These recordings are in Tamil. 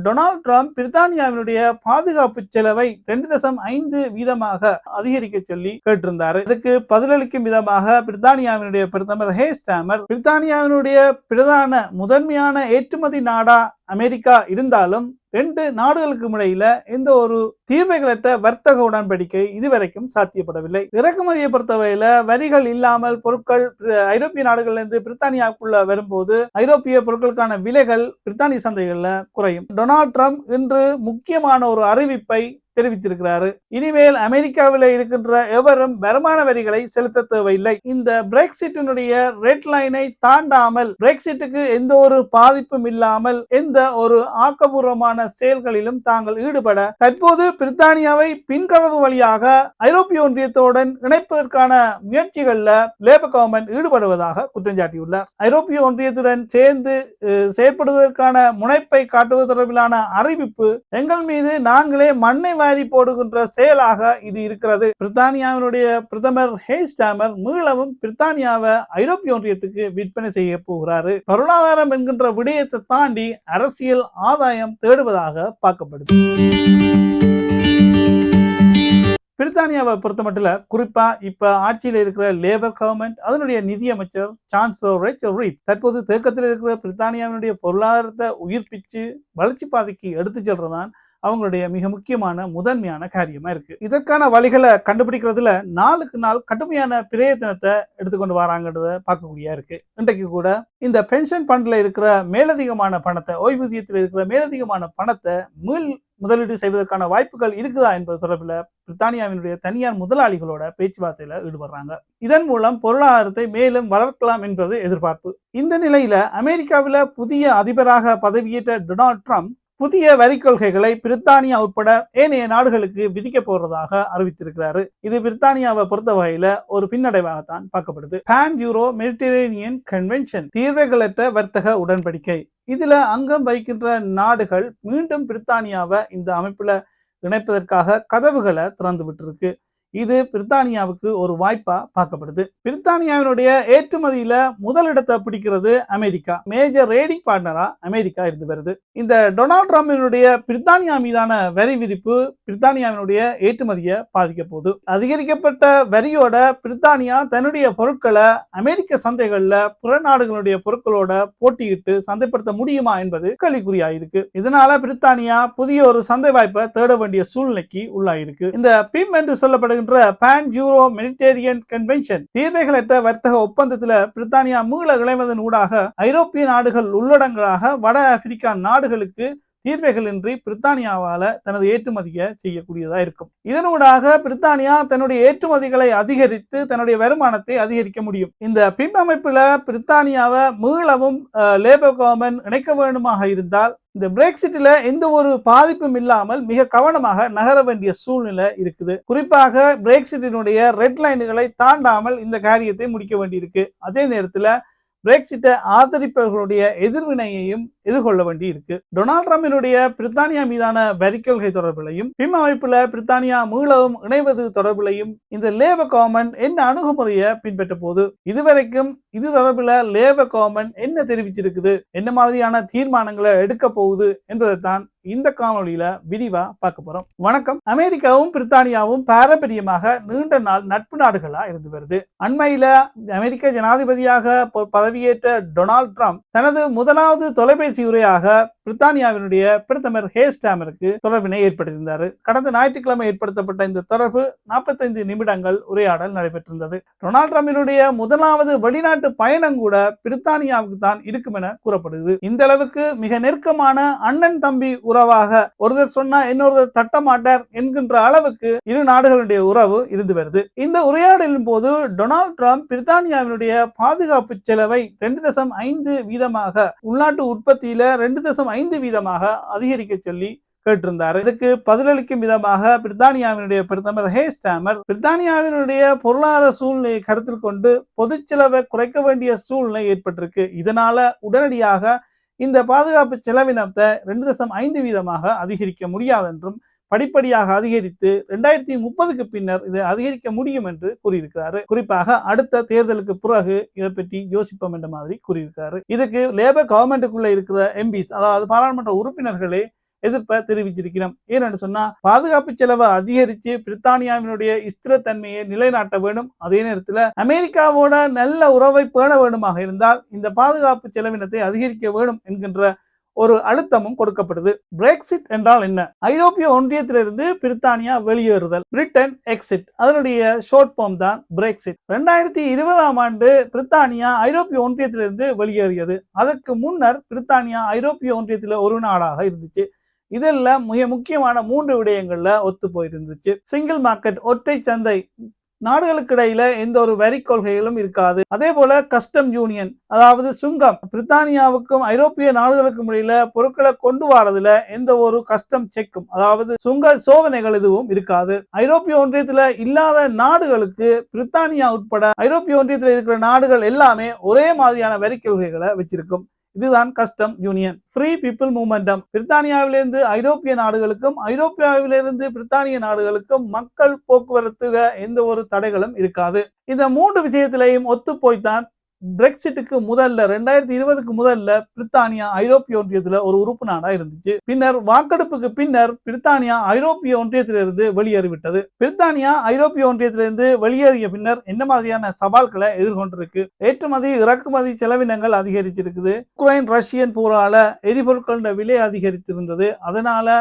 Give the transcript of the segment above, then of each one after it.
டொனால்ட் ட்ரம்ப் பிரித்தானியாவினுடைய பாதுகாப்பு செலவை 2.5% அதிகரிக்க சொல்லி கேட்டிருந்தாரு. இதுக்கு பதிலளிக்கும் விதமாக பிரித்தானியாவினுடைய பிரதமர் ஹேஸ்டாமர் பிரித்தானியாவினுடைய பிரதான முதன்மையான ஏற்றுமதி நாடா அமெரிக்கா இருந்தாலும் 2 நாடுகளுக்கு இடையில எந்த ஒரு தீர்வைகளற்ற வர்த்தக உடன்படிக்கை இதுவரைக்கும் சாத்தியப்படவில்லை. இறக்குமதியை பொறுத்தவரையில வரிகள் இல்லாமல் பொருட்கள் ஐரோப்பிய நாடுகளிலிருந்து பிரித்தானியாவுக்குள்ள வரும்போது ஐரோப்பிய பொருட்களுக்கான விலைகள் பிரித்தானிய சந்தைகள்ல குறையும். டொனால்ட் ட்ரம்ப் இன்று முக்கியமான ஒரு அறிவிப்பை தெரிவித்திருக்கிறாரு. இனிமேல் அமெரிக்காவில் இருக்கின்ற எவரும் வருமான வரிகளை செலுத்த தேவையில்லை. இந்த பிரெக்சிட்டினுடைய ரெட் லைனை தாண்டாமல் பிரெக்சிட்டுக்கு எந்த ஒரு பாதிப்பும் இல்லாமல் எந்த ஒரு ஆக்கப்பூர்வமான செயல்களிலும் தாங்கள் ஈடுபட தற்போது பிரித்தானியாவை பின்கதவு வழியாக ஐரோப்பிய ஒன்றியத்துடன் இணைப்பதற்கான முயற்சிகள்ல லேபர் கவர்மெண்ட் ஈடுபடுவதாக குற்றம் சாட்டியுள்ளார். ஐரோப்பிய ஒன்றியத்துடன் சேர்ந்து செயற்படுவதற்கான முனைப்பை காட்டுவது தொடர்பிலான அறிவிப்பு எங்கள் மீது நாங்களே மண்ணை வாரி போடுகின்ற செயலாக இது இருக்கிறது. பிரித்தானியாவினுடைய பிரதமர் ஹேஸ்டாமர் மீளவும் பிரித்தானியாவை ஐரோப்பிய ஒன்றியத்துக்கு விற்பனை செய்ய போகிறாரு. பொருளாதாரம் என்கின்ற விடயத்தை தாண்டி அரசியல் ஆதாயம் தேடுவதாக பார்க்கப்படுது. பிரித்தானியாவை பொறுத்தமட்டில் குறிப்பா இப்ப ஆட்சியில் இருக்கிற லேபர் கவர்மெண்ட் அதனுடைய நிதியமைச்சர் சான்சலர் ரேச்சல் ரீட் தற்போது தேக்கத்தில் இருக்கிற பிரித்தானியாவினுடைய பொருளாதாரத்தை உயிர்ப்பிச்சு வளர்ச்சி பாதைக்கு எடுத்து செல்றதான் அவங்களுடைய மிக முக்கியமான முதன்மையான காரியமா இருக்கு. இதற்கான வழிகளை கண்டுபிடிக்கிறதுல நாளுக்கு நாள் கடுமையான பிரயத்தனத்தை எடுத்துக்கொண்டு வராங்கன்றத பார்க்கக்கூடிய இருக்கு. இன்றைக்கு கூட இந்த பென்ஷன் ஃபண்ட்ல இருக்கிற மேலதிகமான பணத்தை ஓய்வூதியத்தில் இருக்கிற மேலதிகமான பணத்தை முதலீடு செய்வதற்கான வாய்ப்புகள் இருக்குதா என்பது தொடர்பில் பிரித்தானியாவினுடைய தனியார் முதலாளிகளோட பேச்சுவார்த்தையில ஈடுபடுறாங்க. இதன் மூலம் பொருளாதாரத்தை மேலும் வளர்க்கலாம் என்பது எதிர்பார்ப்பு. இந்த நிலையில அமெரிக்காவில் புதிய அதிபராக பதவியேற்ற டொனால்ட் ட்ரம்ப் புதிய வரி கொள்கைகளை பிரித்தானியா உட்பட ஏனைய நாடுகளுக்கு விதிக்க போறதாக அறிவித்திருக்கிறாரு. இது பிரித்தானியாவை பொறுத்த வகையில ஒரு பின்னடைவாகத்தான் பார்க்கப்படுது. பான் யூரோ மெடிட்டரேனியன் கன்வென்ஷன் தீர்வைகளற்ற வர்த்தக உடன்படிக்கை இதுல அங்கம் வகிக்கின்ற நாடுகள் மீண்டும் பிரித்தானியாவை இந்த அமைப்புல இணைப்பதற்காக கதவுகளை திறந்து விட்டு இது பிரித்தானியாவுக்கு ஒரு வாய்ப்பா பார்க்கப்படுது. பிரித்தானியாவினுடைய ஏற்றுமதியில முதலிடத்தை பிடிக்கிறது அமெரிக்கா. மேஜர் ரேடிங் பார்ட்னரா அமெரிக்கா இருந்து வருது. இந்த டொனால்ட் ட்ரம்பினுடைய பிரித்தானியா மீதான வரி விதிப்பு பிரித்தானியாவினுடைய ஏற்றுமதியை பாதிக்க போகுது. அதிகரிக்கப்பட்ட வரியோட பிரித்தானியா தன்னுடைய பொருட்களை அமெரிக்க சந்தைகள்ல புற நாடுகளுடைய பொருட்களோட போட்டியிட்டு சந்தைப்படுத்த முடியுமா என்பது கேள்விக்குறியாயிருக்கு. இதனால பிரித்தானியா புதிய ஒரு சந்தை வாய்ப்பை தேட வேண்டிய சூழ்நிலைக்கு உள்ளாயிருக்கு. இந்த பிம் என்று சொல்லப்படுகிற பான் யூரோ மெடிட்டரேனியன் கன்வென்ஷன் தீர்வைகளற்ற வர்த்தக ஒப்பந்தத்தில் பிரித்தானியா மீள இணைவதன் ஊடாக ஐரோப்பிய நாடுகள் உள்ளடங்களாக வட ஆப்பிரிக்கா நாடுகளுக்கு தீர்வைகளின்றி பிரித்தானியாவால தனது ஏற்றுமதியை செய்யக்கூடியதா இருக்கும். இதனூடாக பிரித்தானியா தன்னுடைய ஏற்றுமதிகளை அதிகரித்து தன்னுடைய வருமானத்தை அதிகரிக்க முடியும். இந்த பிம் அமைப்புல பிரித்தானியாவை மீளவும் லேபர் கவர்மெண்ட் இணைக்க வேண்டுமாக இருந்தால் இந்த பிரெக்சிட்ல எந்த ஒரு பாதிப்பும் இல்லாமல் மிக கவனமாக நகர வேண்டிய சூழ்நிலை இருக்குது. குறிப்பாக பிரெக்சிட்டினுடைய ரெட் லைன்களை தாண்டாமல் இந்த காரியத்தை முடிக்க வேண்டியிருக்கு. அதே நேரத்தில் பிரெக்சிட்டை ஆதரிப்பவர்களுடைய எதிர்வினையையும் எதிர்கொள்ள வேண்டி இருக்கு. டொனால்ட் ட்ரம்பினுடைய பிரித்தானியா மீதான வரி கொள்கை தொடர்பிலையும் பிம் அமைப்புல பிரித்தானியா மீளவும் இணைவது தொடர்பிலையும் இந்த லேபர் கவர்மெண்ட் என்ன அணுகுமுறையை பின்பற்ற போது இதுவரைக்கும் இது தொடர்பில் லேபர் கவர்மெண்ட் என்ன தெரிவிச்சிருக்குது, என்ன மாதிரியான தீர்மானங்களை எடுக்க போகுது என்பதைத்தான் இந்த காணொலியில விரிவா பார்க்க போறோம். வணக்கம். அமெரிக்காவும் பிரித்தானியாவும் பாரம்பரியமாக நீண்ட நாள் நட்பு நாடுகளா இருந்து வருது. அண்மையில அமெரிக்க ஜனாதிபதியாக பதவியேற்ற டொனால்ட் ட்ரம்ப் தனது முதலாவது தொலைபேசி உரையாக பிரித்தானியாவினுடைய பிரதமர் ஹேஸ்டாமருக்கு தொடர்பினை ஏற்படுத்தியிருந்தார். கடந்த ஞாயிற்றுக்கிழமை ஏற்படுத்தப்பட்ட இந்த தொடர்பு 45 நிமிடங்கள் உரையாடல் நடைபெற்றிருந்தது. டொனால்ட் ட்ரம்பினுடைய முதலாவது வெளிநாட்டு பயணம் கூட பிரித்தானியாவுக்கு தான் இருக்கும் என கூறப்படுது. இந்த அளவுக்கு மிக நெருக்கமான அண்ணன் தம்பி உறவாக ஒருத்தர் சொன்னா இன்னொருத்தர் தட்ட மாட்டார் என்கின்ற அளவுக்கு இரு நாடுகளுடைய உறவு இருந்து வருது. இந்த உரையாடலின் போது டொனால்ட் ட்ரம்ப் பிரித்தானியாவினுடைய பாதுகாப்பு செலவை 2.5% உள்நாட்டு உற்பத்தியில 2.5% அதிகரிக்க சொல்லி கேட்டிருந்தார். இதுக்கு பதிலளிக்கும் விதமாக பிரித்தானியாவினுடைய பிரதமர் ஹேஸ்டாமர் பிரித்தானியாவினுடைய பொருளாதார சூழ்நிலையை கருத்தில் கொண்டு பொது செலவை குறைக்க வேண்டிய சூழ்நிலை ஏற்பட்டிருக்கு. இதனால உடனடியாக இந்த பாதுகாப்பு செலவினத்தை 2.5% அதிகரிக்க முடியாது என்றும் படிப்படியாக அதிகரித்து 2030க்கு பின்னர் இதை அதிகரிக்க முடியும் என்று கூறியிருக்கிறாரு. குறிப்பாக அடுத்த தேர்தலுக்கு பிறகு இதை பற்றி யோசிப்போம் என்ற மாதிரி கூறியிருக்கிறாரு. இதுக்கு லேபர் கவர்மெண்ட்டுக்குள்ள இருக்கிற எம்பிஸ், அதாவது பாராளுமன்ற உறுப்பினர்களே எதிர்ப்பை தெரிவிச்சிருக்கிறோம். ஏன்னு சொன்னா பாதுகாப்பு செலவை அதிகரித்து பிரித்தானியாவினுடைய ஸ்திரத்தன்மையை நிலைநாட்ட வேண்டும். அதே நேரத்தில் அமெரிக்காவோட நல்ல உறவை பேண வேண்டுமாக இருந்தால் இந்த பாதுகாப்பு செலவினத்தை அதிகரிக்க வேண்டும் என்கின்ற ஒரு அழுத்தமும் கொடுக்கப்படுது. பிரெக்சிட் என்றால் என்ன? ஐரோப்பிய ஒன்றியத்திலிருந்து பிரித்தானியா வெளியேறுதல், பிரிட்டன் எக்ஸிட், அதனுடைய ஷார்ட் ஃபார்ம் தான் பிரெக்சிட். 2020ஆம் ஆண்டு பிரித்தானியா ஐரோப்பிய ஒன்றியத்திலிருந்து வெளியேறியது. அதற்கு முன்னர் பிரித்தானியா ஐரோப்பிய ஒன்றியத்தில் ஒரு நாடாக இருந்துச்சு. இதெல்லாம் மிக முக்கியமான 3 விடயங்கள்ல ஒத்து போயிருந்துச்சு. சிங்கிள் மார்க்கெட், ஒற்றை சந்தை, நாடுகளுக்கு இடையில எந்த ஒரு வரி கொள்கைகளும் இருக்காது. அதே போல கஸ்டம் யூனியன், அதாவது சுங்கம், பிரித்தானியாவுக்கும் ஐரோப்பிய நாடுகளுக்கும் இடையில பொருட்களை கொண்டு வரதுல எந்த ஒரு கஸ்டம் செக்கும், அதாவது சுங்க சோதனைகள் எதுவும் இருக்காது. ஐரோப்பிய ஒன்றியத்துல இல்லாத நாடுகளுக்கு பிரித்தானியா உட்பட ஐரோப்பிய ஒன்றியத்தில் இருக்கிற நாடுகள் எல்லாமே ஒரே மாதிரியான வரி கொள்கைகளை வச்சிருக்கும். இதுதான் கஸ்டம் யூனியன். ஃப்ரீ பீப்புள் மூவ்மெண்டம், பிரித்தானியாவிலிருந்து ஐரோப்பிய நாடுகளுக்கும் ஐரோப்பியாவிலிருந்து பிரித்தானிய நாடுகளுக்கும் மக்கள் போக்குவரத்துல எந்த ஒரு தடைகளும் இருக்காது. இந்த 3 விஷயத்திலையும் ஒத்து போய்தான் பிரெக்சிட்டுக்கு முதல்ல 2020க்கு முதல்ல பிரித்தானியா ஐரோப்பிய ஒன்றியத்துல ஒரு உறுப்பு நாடா இருந்துச்சு. பின்னர் வாக்கெடுப்புக்கு பின்னர் பிரித்தானியா ஐரோப்பிய ஒன்றியத்திலிருந்து வெளியேறிவிட்டது. பிரித்தானியா ஐரோப்பிய ஒன்றியத்திலிருந்து வெளியேறிய பின்னர் என்ன மாதிரியான சவால்களை எதிர்கொண்டிருக்கு? ஏற்றுமதி இறக்குமதி செலவினங்கள் அதிகரிச்சிருக்குது. உக்ரைன் ரஷ்யன் போரால எரிபொருட்களோட விலை அதிகரித்திருந்தது. அதனால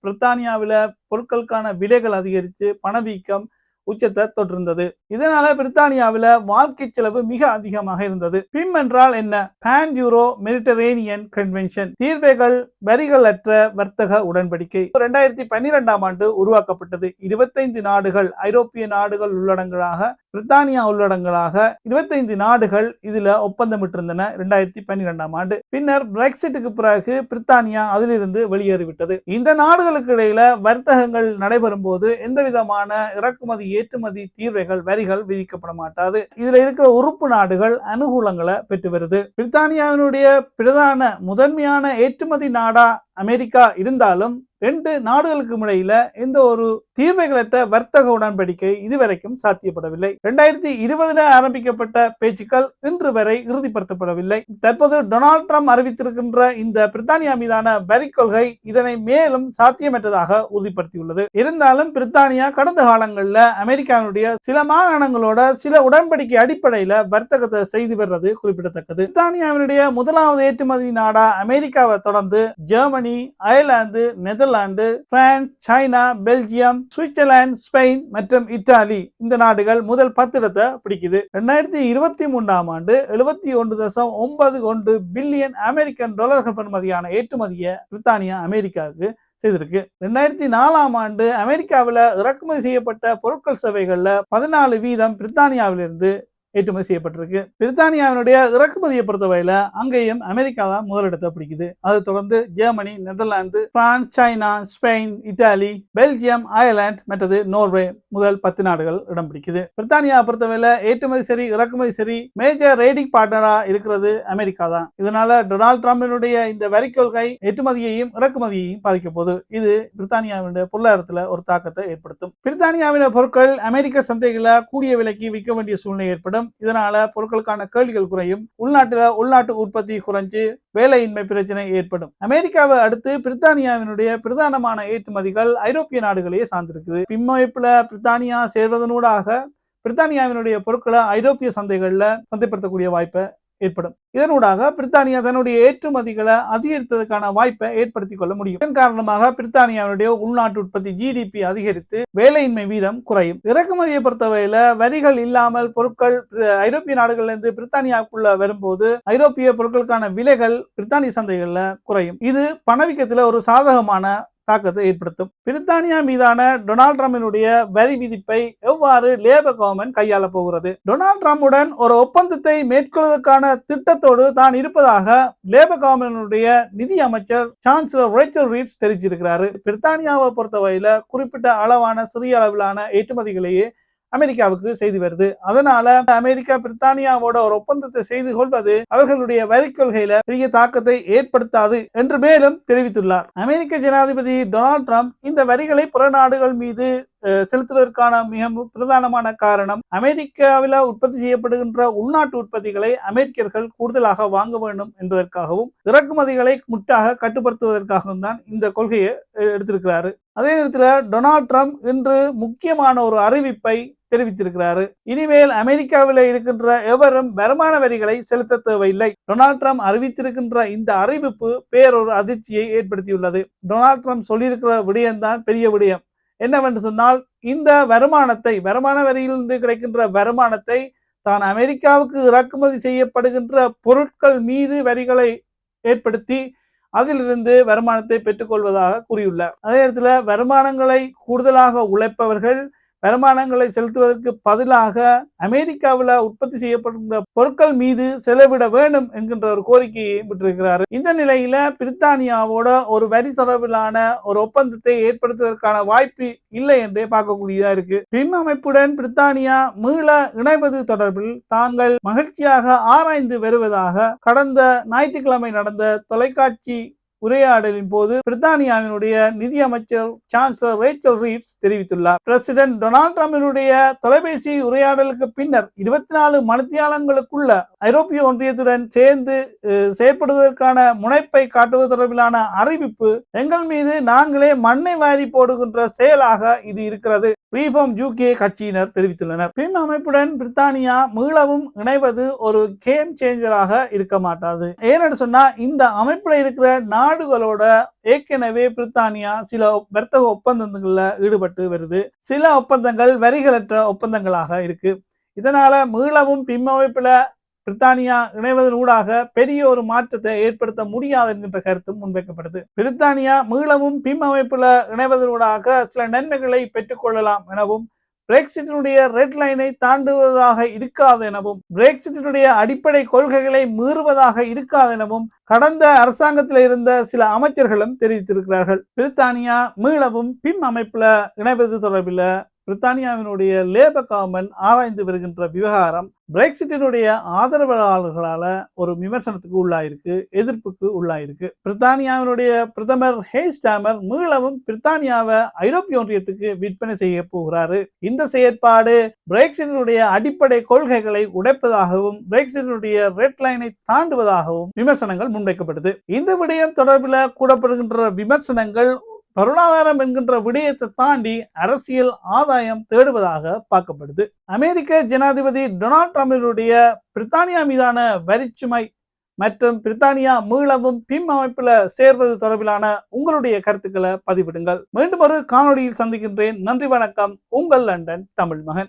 பிரித்தானியாவில பொருட்களுக்கான விலைகள் அதிகரித்து பணவீக்கம் உச்சத்தை தொற்றிருந்தது. இதனால பிரித்தானியாவில வாழ்க்கை செலவு மிக அதிகமாக இருந்தது. பிம் என்றால் என்ன? பான் யூரோ மெடிட்டரேனியன் கன்வென்ஷன், தீர்வைகள் வரிகள் அற்ற வர்த்தக உடன்படிக்கை 2012ஆம் ஆண்டு உருவாக்கப்பட்டது. 25 நாடுகள், ஐரோப்பிய நாடுகள் உள்ளடங்களாக பிரித்தானியா உள்ளடங்களாக 25 நாடுகள் இதுல ஒப்பந்தமிட்டிருந்தன 2012ஆம் ஆண்டு. பின்னர் பிரெக்சிட்டுக்கு பிறகு பிரித்தானியா அதிலிருந்து வெளியேறிவிட்டது. இந்த நாடுகளுக்கு இடையில வர்த்தகங்கள் நடைபெறும் போது எந்த விதமான இறக்குமதி ஏற்றுமதி தீர்வைகள் வரிகள் விதிக்கப்பட மாட்டாது. இதுல இருக்கிற உறுப்பு நாடுகள் அனுகூலங்களை பெற்று வருது. பிரித்தானியாவினுடைய பிரதான முதன்மையான ஏற்றுமதி நாடா அமெரிக்கா இருந்தாலும் 2 நாடுகளுக்கு இடையில எந்த ஒரு தீர்வைகளற்ற வர்த்தக உடன்படிக்கை இதுவரைக்கும் சாத்தியப்படவில்லை. 2020 ஆரம்பிக்கப்பட்ட பேச்சுக்கள் இன்று வரை இறுதிப்படுத்தப்படவில்லை. தற்போது டொனால்ட் ட்ரம்ப் அறிவித்திருக்கின்ற இந்த பிரித்தானியா மீதான வரி கொள்கை இதனை மேலும் சாத்தியமற்றதாக உறுதிப்படுத்தியுள்ளது. இருந்தாலும் பிரித்தானியா கடந்த காலங்களில் அமெரிக்காவுடைய சில மாகாணங்களோட சில உடன்படிக்கை அடிப்படையில் வர்த்தகத்தை செய்து வருவது குறிப்பிடத்தக்கது. பிரித்தானியாவினுடைய முதலாவது ஏற்றுமதி நாடா அமெரிக்காவை தொடர்ந்து Germany, Ireland, Netherlands, France, China, Belgium, Switzerland, Spain மற்றும் இத்தாலி இந்த நாடுகள் முதல் 10 இடத்தை பிடிக்குது. 2023ஆம் ஆண்டு 71.91 பில்லியன் அமெரிக்கன் டாலர்கள் பெறுமதியான ஏற்றுமதியை பிரித்தானியா அமெரிக்காவுக்கு செய்திருக்கு. 2004ஆம் ஆண்டு அமெரிக்காவில் இறக்குமதி செய்யப்பட்ட பொருட்கள் சேவைகள்ல 14% பிரித்தானியாவிலிருந்து ஏற்றுமதி செய்யப்பட்டிருக்கு. பிரித்தானியாவினுடைய இறக்குமதியை பொறுத்தவரையில அங்கேயும் அமெரிக்கா தான் முதலிடத்தை பிடிக்குது. அதை தொடர்ந்து Germany, Netherlands, France, China, Spain, Italy, Belgium, Ireland மற்றது நோர்வே முதல் 10 நாடுகள் இடம் பிடிக்குது. பிரித்தானியா பொறுத்தவரையில ஏற்றுமதி சரி இறக்குமதி சரி மேஜர் ரேடிங் பார்ட்னரா இருக்கிறது அமெரிக்கா தான். இதனால டொனால்ட் ட்ரம்பினுடைய இந்த வரி கொள்கை ஏற்றுமதியையும் இறக்குமதியையும் பாதிக்க போது இது பிரித்தானியாவினுடைய பொருளாதாரத்தில் ஒரு தாக்கத்தை ஏற்படுத்தும். பிரித்தானியாவின் பொருட்கள் அமெரிக்க சந்தைகளை கூடிய விலைக்கு விற்க வேண்டிய சூழ்நிலை ஏற்படும். இதனால பொருட்களுக்கான கேள்விகள் குறையும். உள்நாட்டு உற்பத்தி குறைஞ்சு வேலையின்மை பிரச்சனை ஏற்படும். அமெரிக்காவை அடுத்து பிரித்தானியாவினுடைய பிரதானமான ஏற்றுமதிகள் ஐரோப்பிய நாடுகளையே சார்ந்திருக்குது. பின்மொழிப்புல பிரித்தானியா சேர்வதனூடாக பிரித்தானியாவினுடைய பொருட்களை ஐரோப்பிய சந்தைகளில் சந்தைப்படுத்தக்கூடிய வாய்ப்பை ஏற்படும். இதனூடாக பிரித்தானியா தன்னுடைய ஏற்றுமதிகளை அதிகரிப்பதற்கான வாய்ப்பை ஏற்படுத்திக் கொள்ள முடியும். இதன் காரணமாக பிரித்தானியாவுடைய உள்நாட்டு உற்பத்தி GDP அதிகரித்து வேலையின்மை வீதம் குறையும். இறக்குமதியை பொறுத்தவரையில வரிகள் இல்லாமல் பொருட்கள் ஐரோப்பிய நாடுகளிலிருந்து பிரித்தானியாவுக்குள்ள வரும்போது ஐரோப்பிய பொருட்களுக்கான விலைகள் பிரித்தானிய சந்தைகள்ல குறையும். இது பணவீக்கத்தில் ஒரு சாதகமான தாக்கத்தை ஏற்படுத்தும். பிரித்தானியா மீதான டொனால்ட் ட்ரம்பினுடைய வரி விதிப்பை எவ்வாறு லேபர் கவர்மெண்ட் கையாள போகிறது? டொனால்ட் ட்ரம்புடன் ஒரு ஒப்பந்தத்தை மேற்கொள்வதற்கான திட்டத்தோடு தான் இருப்பதாக லேபர் கவர்மெண்டினுடைய நிதி அமைச்சர் சான்சலர் ரேச்சல் ரீவ்ஸ் தெரிவிச்சிருக்கிறாரு. பிரித்தானியாவை பொறுத்தவரையில குறிப்பிட்ட அளவான சிறிய அளவிலான ஏற்றுமதிகளையே அமெரிக்காவுக்கு செய்து வருது. அதனால அமெரிக்கா பிரித்தானியாவோட ஒரு ஒப்பந்தத்தை செய்து கொள்வது அவர்களுடைய வரி கொள்கையில பெரிய தாக்கத்தை ஏற்படுத்தாது என்று மேலும் தெரிவித்துள்ளார். அமெரிக்க ஜனாதிபதி டொனால்ட் ட்ரம்ப் இந்த வரிகளை புற நாடுகள் மீது செலுத்துவதற்கான மிக பிரதானமான காரணம் அமெரிக்காவில் உற்பத்தி செய்யப்படுகின்ற உள்நாட்டு உற்பத்திகளை அமெரிக்கர்கள் கூடுதலாக வாங்க வேண்டும் என்பதற்காகவும் இறக்குமதிகளை முற்றாக கட்டுப்படுத்துவதற்காகவும் தான் இந்த கொள்கையை எடுத்திருக்கிறாரு. அதே நேரத்தில் டொனால்ட் ட்ரம்ப் இன்று முக்கியமான ஒரு அறிவிப்பை தெரிவித்திருக்கிறாரு. இனிமேல் அமெரிக்காவில் இருக்கின்ற எவரும் வருமான வரிகளை செலுத்த தேவையில்லை. டொனால்ட் ட்ரம்ப் அறிவித்திருக்கின்ற இந்த அறிவிப்பு பேரொரு அதிர்ச்சியை ஏற்படுத்தியுள்ளது. டொனால்ட் ட்ரம்ப் சொல்லியிருக்கிற விடயம்தான் பெரிய விடயம். என்னவென்று சொன்னால், இந்த வருமான வரியிலிருந்து கிடைக்கின்ற வருமானத்தை தான் அமெரிக்காவுக்கு இறக்குமதி செய்யப்படுகின்ற பொருட்கள் மீது வரிகளை ஏற்படுத்தி அதிலிருந்து வருமானத்தை பெற்றுக் கொள்வதாக கூறியுள்ளார். அதே நேரத்தில் வருமானங்களை கூடுதலாக உழைப்பவர்கள் வருமானங்களை செலுத்துவதற்கு பதிலாக அமெரிக்காவில் உற்பத்தி செய்யப்படுகின்ற பொருட்கள் மீது செலவிட வேண்டும் என்கின்ற ஒரு கோரிக்கையை விட்டிருக்கிறார். இந்த நிலையில பிரித்தானியாவோட ஒரு வரி தொடர்பிலான ஒரு ஒப்பந்தத்தை ஏற்படுத்துவதற்கான வாய்ப்பு இல்லை என்றே பார்க்கக்கூடியதா இருக்கு. பிம் அமைப்புடன் பிரித்தானியா மீள இணைவது தொடர்பில் தாங்கள் மகிழ்ச்சியாக ஆராய்ந்து வருவதாக கடந்த ஞாயிற்றுக்கிழமை நடந்த தொலைக்காட்சி உரையாடலின் போது பிரித்தானியாவினுடைய நிதியமைச்சர் சான்சலர் ரேச்சல் ரீவ்ஸ் தெரிவித்துள்ளார். பிரசிடென்ட் டொனால்ட் ட்ரம்பினுடைய தொலைபேசி உரையாடலுக்கு பின்னர் 24 மணித்தியாலங்களுக்குள்ள ஐரோப்பிய ஒன்றியத்துடன் சேர்ந்து செயற்படுவதற்கான முனைப்பை காட்டுவது தொடர்பிலான அறிவிப்பு எங்கள் மீது நாங்களே மண்ணை வாரி போடுகின்ற செயலாக இது இருக்கிறது ரீஃபார்ம் யூகே கட்சியினர் தெரிவித்துள்ளனர். பிம் அமைப்புடன் பிரித்தானியா மீளவும் இணைவது ஒரு கேம் சேஞ்சராக இருக்க மாட்டாது. ஏன்னு சொன்னா, இந்த அமைப்புல இருக்கிற நாடுகளோட ஏற்கனவே பிரித்தானியா சில வர்த்தக ஒப்பந்தங்கள்ல ஈடுபட்டு வருது. சில ஒப்பந்தங்கள் வரிகளற்ற ஒப்பந்தங்களாக இருக்கு. இதனால மீளவும் பிம் அமைப்புல பிரித்தானியா இணைவதன் ஊடாக பெரிய ஒரு மாற்றத்தை ஏற்படுத்த முடியாது என்கின்ற கருத்தும் முன்வைக்கப்படுது. பிரித்தானியா மீளவும் பிம் அமைப்புல இணைவதனூடாக சில நன்மைகளை பெற்றுக் கொள்ளலாம் எனவும், பிரெக்சிட்டினுடைய ரெட் லைனை தாண்டுவதாக இருக்காது எனவும், பிரெக்சிட்டினுடைய அடிப்படை கொள்கைகளை மீறுவதாக இருக்காது எனவும் கடந்த அரசாங்கத்தில் இருந்த சில அமைச்சர்களும் தெரிவித்திருக்கிறார்கள். பிரித்தானியா மீளவும் பிம் அமைப்புல இணைவது தொடர்பில் பிரித்தானியாவினுடைய லேபர் கவர்மெண்ட் ஆராய்ந்து வருகின்ற விவகாரம் பிரெக்சிட்டினுடைய ஆதரவாளர்களால ஒரு விமர்சனத்துக்கு உள்ளாயிருக்கு, எதிர்ப்புக்கு உள்ளாயிருக்கு. பிரித்தானியாவினுடைய பிரதமர் ஹேஸ்டாமர் மீளவும் பிரித்தானியாவை ஐரோப்பிய ஒன்றியத்துக்கு விற்பனை செய்ய போகிறாரு. இந்த செயற்பாடு பிரெக்சிட்டினுடைய அடிப்படை கொள்கைகளை உடைப்பதாகவும் பிரெக்சிட்டினுடைய ரெட் லைனை தாண்டுவதாகவும் விமர்சனங்கள் முன்வைக்கப்படுது. இந்த விடயம் தொடர்பில் கூடப்படுகின்ற விமர்சனங்கள் பொருளாதாரம் என்கின்ற விடயத்தை தாண்டி அரசியல் ஆதாயம் தேடுவதாக பார்க்கப்படுது. அமெரிக்க ஜனாதிபதி டொனால்ட் ட்ரம்பினுடைய பிரித்தானியா மீதான வரிச்சுமை மற்றும் பிரித்தானியா மீளவும் பிம் அமைப்புல சேர்வது தொடர்பிலான உங்களுடைய கருத்துக்களை பதிவிடுங்கள். மீண்டும் ஒரு காணொளியில் சந்திக்கின்றேன். நன்றி, வணக்கம். உங்கள் லண்டன் தமிழ் மகன்.